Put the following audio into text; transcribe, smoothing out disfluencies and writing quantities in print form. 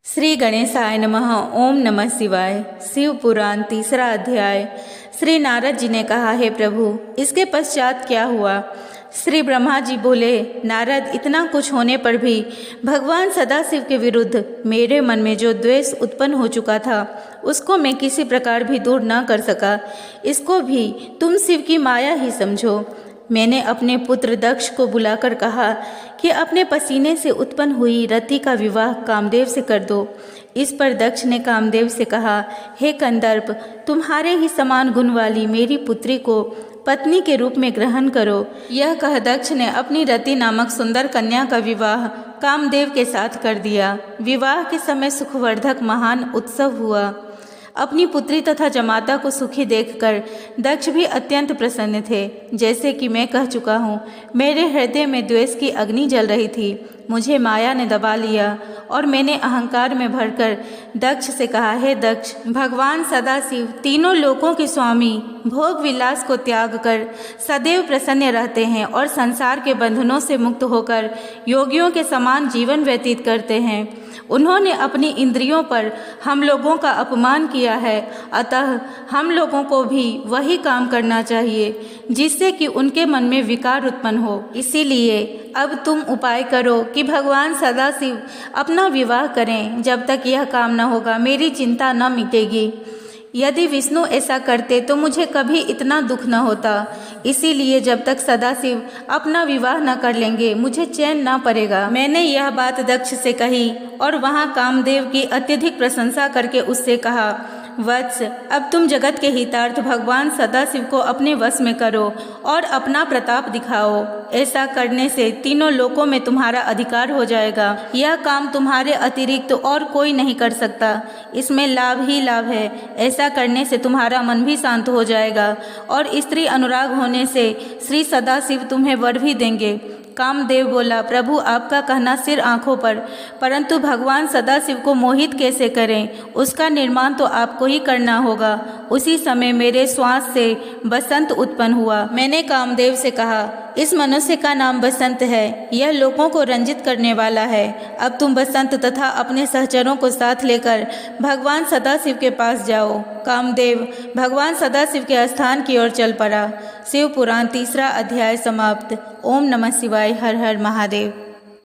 श्री गणेशाय नमः। ओम नमः शिवाय। शिव पुराण तीसरा अध्याय। श्री नारद जी ने कहा, हे प्रभु, इसके पश्चात क्या हुआ? श्री ब्रह्मा जी बोले, नारद, इतना कुछ होने पर भी भगवान सदाशिव के विरुद्ध मेरे मन में जो द्वेष उत्पन्न हो चुका था उसको मैं किसी प्रकार भी दूर न कर सका। इसको भी तुम शिव की माया ही समझो। मैंने अपने पुत्र दक्ष को बुलाकर कहा कि अपने पसीने से उत्पन्न हुई रति का विवाह कामदेव से कर दो। इस पर दक्ष ने कामदेव से कहा, हे कंदर्प, तुम्हारे ही समान गुण वाली मेरी पुत्री को पत्नी के रूप में ग्रहण करो। यह कह दक्ष ने अपनी रति नामक सुंदर कन्या का विवाह कामदेव के साथ कर दिया। विवाह के समय सुखवर्धक महान उत्सव हुआ। अपनी पुत्री तथा जमाता को सुखी देखकर दक्ष भी अत्यंत प्रसन्न थे। जैसे कि मैं कह चुका हूँ, मेरे हृदय में द्वेष की अग्नि जल रही थी। मुझे माया ने दबा लिया और मैंने अहंकार में भरकर दक्ष से कहा, हे दक्ष, भगवान सदाशिव तीनों लोकों के स्वामी भोग विलास को त्याग कर सदैव प्रसन्न रहते हैं और संसार के बंधनों से मुक्त होकर योगियों के समान जीवन व्यतीत करते हैं। उन्होंने अपनी इंद्रियों पर हम लोगों का अपमान किया है, अतः हम लोगों को भी वही काम करना चाहिए जिससे कि उनके मन में विकार उत्पन्न हो। इसीलिए अब तुम उपाय करो कि भगवान सदाशिव अपना विवाह करें। जब तक यह काम न होगा मेरी चिंता न मिटेगी। यदि विष्णु ऐसा करते तो मुझे कभी इतना दुख न होता। इसीलिए जब तक सदाशिव अपना विवाह न कर लेंगे मुझे चैन न पड़ेगा। मैंने यह बात दक्ष से कही और वहाँ कामदेव की अत्यधिक प्रशंसा करके उससे कहा, वत्स, अब तुम जगत के हितार्थ भगवान सदाशिव को अपने वश में करो और अपना प्रताप दिखाओ। ऐसा करने से तीनों लोकों में तुम्हारा अधिकार हो जाएगा। यह काम तुम्हारे अतिरिक्त और कोई नहीं कर सकता। इसमें लाभ ही लाभ है। ऐसा करने से तुम्हारा मन भी शांत हो जाएगा और स्त्री अनुराग होने से श्री सदाशिव तुम्हें वर भी देंगे। कामदेव बोला, प्रभु, आपका कहना सिर आंखों पर, परंतु भगवान सदाशिव को मोहित कैसे करें? उसका निर्माण तो आपको ही करना होगा। उसी समय मेरे श्वास से बसंत उत्पन्न हुआ। मैंने कामदेव से कहा, इस मनुष्य का नाम बसंत है। यह लोगों को रंजित करने वाला है। अब तुम बसंत तथा अपने सहचरों को साथ लेकर भगवान सदाशिव के पास जाओ। कामदेव भगवान सदाशिव के स्थान की ओर चल पड़ा। शिव पुराण तीसरा अध्याय समाप्त। ओम नमः शिवाय। हर हर महादेव।